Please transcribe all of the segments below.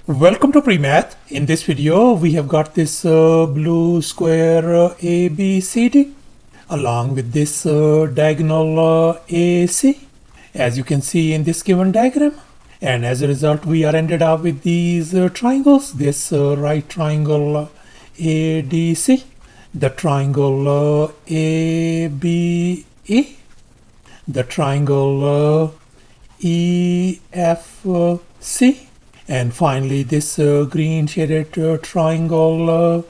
Welcome to PreMath. In this video, we have got this blue square ABCD along with this diagonal AC, as you can see in this given diagram. And as a result, we are ended up with these triangles. This right triangle ADC, the triangle ABE, the triangle EFC, and finally this green shaded triangle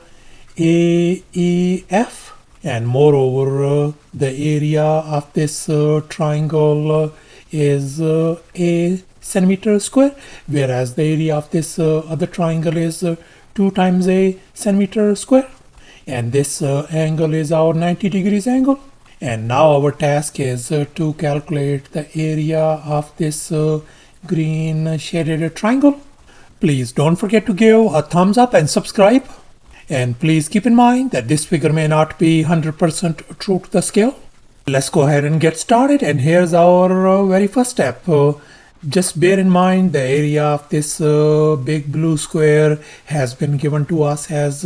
AEF. And moreover, the area of this triangle is a centimeter square, whereas the area of this other triangle is 2 times a centimeter square. And this angle is our 90 degrees angle. And now our task is to calculate the area of this green shaded triangle. Please don't forget to give a thumbs up and subscribe. And please keep in mind that this figure may not be 100% true to the scale. Let's go ahead and get started. And here's our very first step. Just bear in mind the area of this big blue square has been given to us as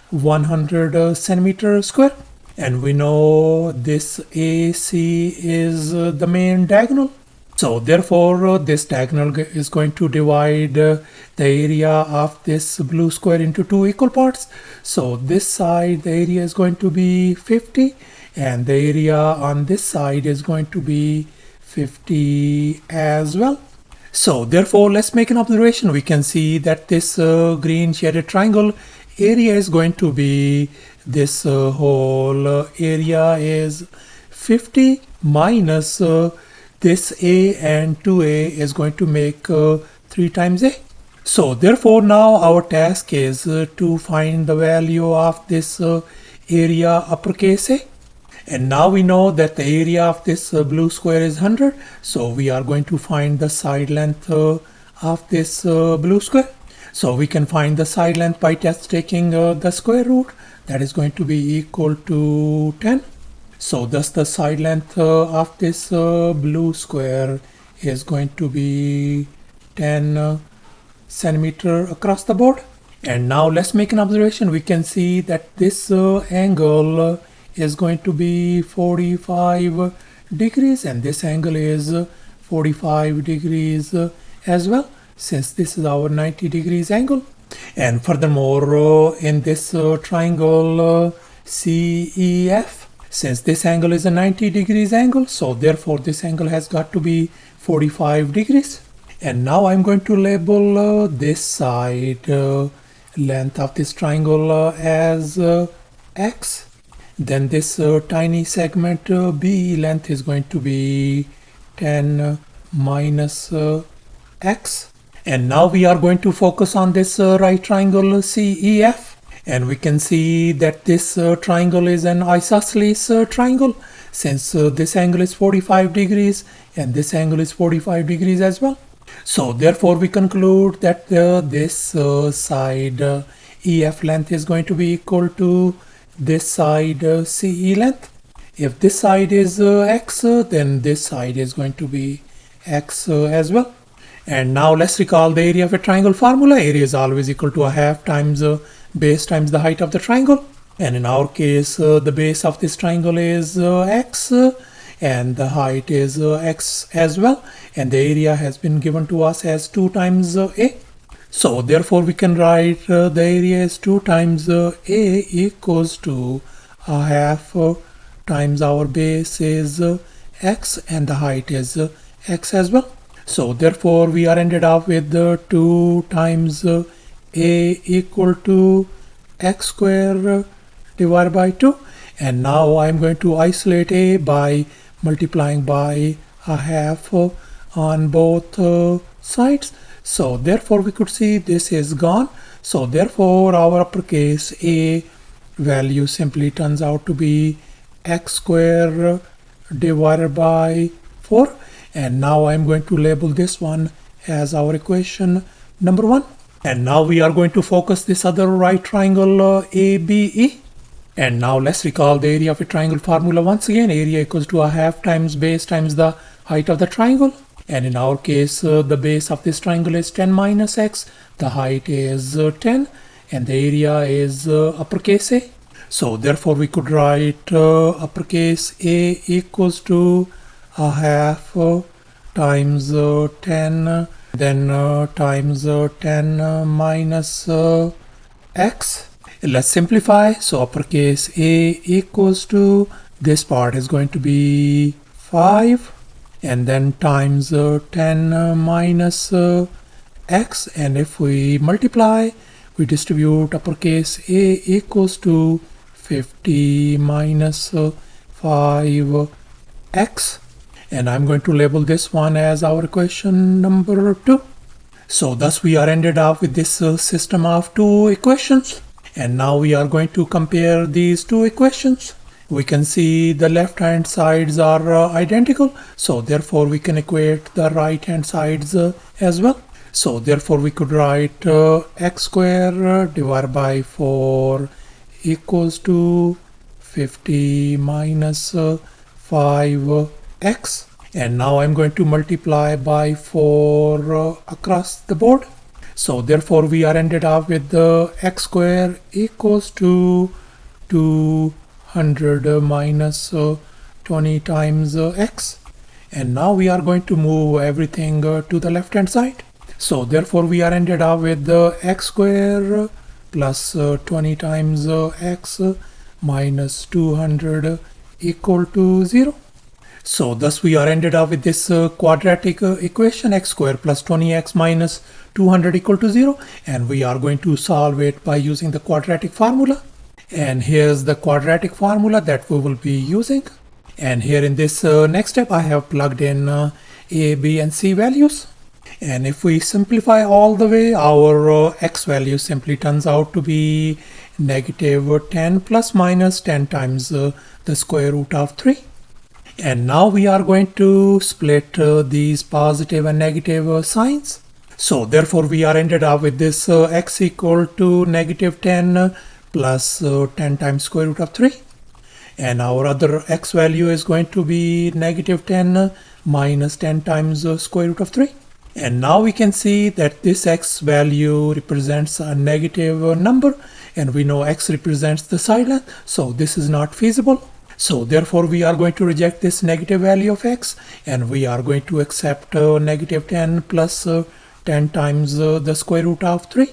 100 centimeter square. And we know this AC is the main diagonal. So therefore, this diagonal is going to divide the area of this blue square into 2 equal parts. So this side, the area is going to be 50, and the area on this side is going to be 50 as well. So therefore, let's make an observation. We can see that this green shaded triangle area is going to be, this whole area is 50 minus this A, and 2A is going to make 3 times A. So therefore now our task is to find the value of this area uppercase A. And now we know that the area of this blue square is 100. So we are going to find the side length of this blue square. So we can find the side length by just taking the square root. That is going to be equal to 10. So thus the side length of this blue square is going to be 10 centimeter across the board. And now let's make an observation. We can see that this angle is going to be 45 degrees, and this angle is 45 degrees as well, since this is our 90 degrees angle. And furthermore, in this triangle CEF, since this angle is a 90 degrees angle, so therefore this angle has got to be 45 degrees. And now I'm going to label this side length of this triangle as X. Then this tiny segment B length is going to be 10 minus X. And now we are going to focus on this right triangle CEF. And we can see that this triangle is an isosceles triangle, since this angle is 45 degrees and this angle is 45 degrees as well. So therefore we conclude that this side EF length is going to be equal to this side CE length. If this side is X, then this side is going to be X as well. And now let's recall the area of a triangle formula. Area is always equal to a half times base times the height of the triangle. And in our case, the base of this triangle is X, and the height is X as well. And the area has been given to us as 2 times A. So therefore we can write the area is 2 times A equals to a half times our base is X, and the height is X as well. So therefore we are ended up with 2 times A equal to X square divided by 2. And now I'm going to isolate A by multiplying by a half on both sides. So therefore we could see this is gone. So therefore our uppercase A value simply turns out to be X square divided by 4. And now I'm going to label this one as our equation number 1. And now we are going to focus this other right triangle ABE. And now let's recall the area of a triangle formula once again. Area equals to a half times base times the height of the triangle. And in our case, the base of this triangle is 10 minus x, the height is 10, and the area is uppercase A. So therefore we could write uppercase A equals to a half times 10, then times 10 minus x. Let's simplify. So uppercase A equals to, this part is going to be 5, and then times 10 minus x, and if we multiply, we distribute uppercase A equals to 50 minus 5x, and I'm going to label this one as our equation number 2. So thus we are ended up with this system of two equations, and now we are going to compare these two equations. We can see the left hand sides are identical, so therefore we can equate the right hand sides as well. So therefore we could write x square divided by 4 equals to 50 minus 5x, and now I'm going to multiply by 4 across the board. So therefore we are ended up with the x square equals to 200 minus 20 times x, and now we are going to move everything to the left hand side. So therefore we are ended up with the x square plus 20 times x minus 200 equal to 0. So thus we are ended up with this quadratic equation, x square plus 20x minus 200 equal to 0, and we are going to solve it by using the quadratic formula. And here's the quadratic formula that we will be using. And here in this next step I have plugged in a, b and c values. And if we simplify all the way, our x value simply turns out to be negative 10 plus minus 10 times the square root of 3. And now we are going to split these positive and negative signs. So therefore we are ended up with this x equal to negative 10 plus 10 times square root of 3. And our other x value is going to be negative 10 minus 10 times square root of 3. And now we can see that this x value represents a negative number, and we know x represents the side length, so this is not feasible. So therefore we are going to reject this negative value of x, and we are going to accept negative 10 plus 10 times the square root of 3.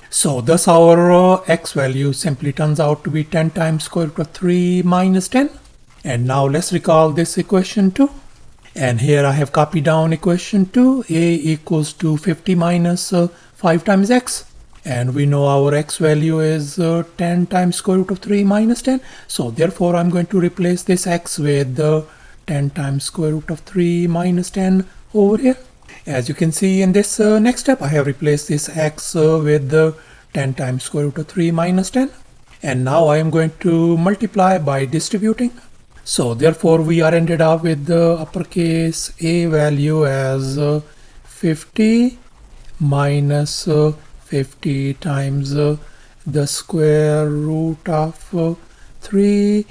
So thus our x value simply turns out to be 10 times square root of 3 minus 10. And now let's recall this equation 2. And here I have copied down equation 2, a equals to 50 minus 5 times x. And we know our x value is 10 times square root of 3 minus 10. So therefore I'm going to replace this x with 10 times square root of 3 minus 10 over here. As you can see in this next step, I have replaced this x with 10 times square root of 3 minus 10. And now I am going to multiply by distributing. So therefore we are ended up with the uppercase a value as 50 minus 50 times the square root of 3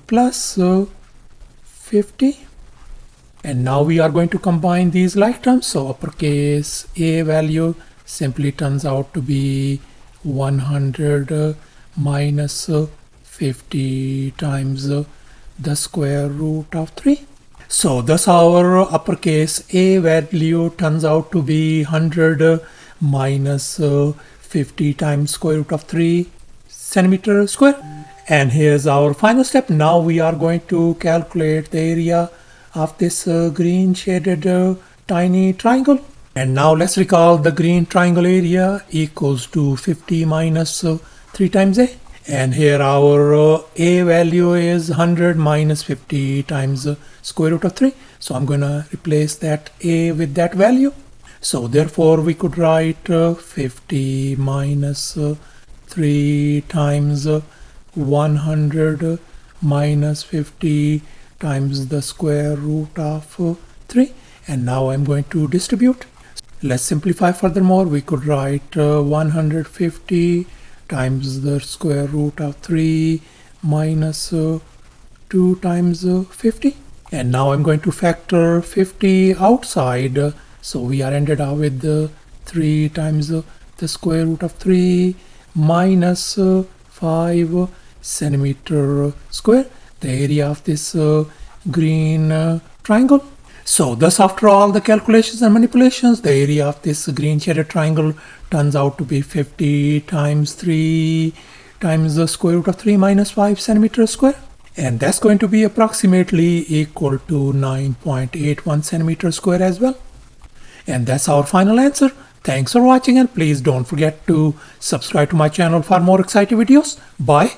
plus 50. And now we are going to combine these like terms. So uppercase a value simply turns out to be 100 minus 50 times the square root of 3. So thus our uppercase a value turns out to be 100 minus 50 times square root of 3 centimeter square. And here's our final step. Now we are going to calculate the area of this green shaded tiny triangle. And now let's recall the green triangle area equals to 50 minus 3 times a. And here our a value is 100 minus 50 times square root of 3. So I'm going to replace that a with that value. So therefore we could write 50 minus 3 times 100 minus 50 times the square root of 3. And now I'm going to distribute. Let's simplify furthermore. We could write 150 times the square root of 3 minus 2 times 50. And now I'm going to factor 50 outside. So we are ended up with 3 times the square root of 3 minus 5 centimeter square, the area of this green triangle. So thus, after all the calculations and manipulations, the area of this green shaded triangle turns out to be 50 times 3 times the square root of 3 minus 5 centimeters square. And that's going to be approximately equal to 9.81 centimeters square as well. And that's our final answer. Thanks for watching, and please don't forget to subscribe to my channel for more exciting videos. Bye.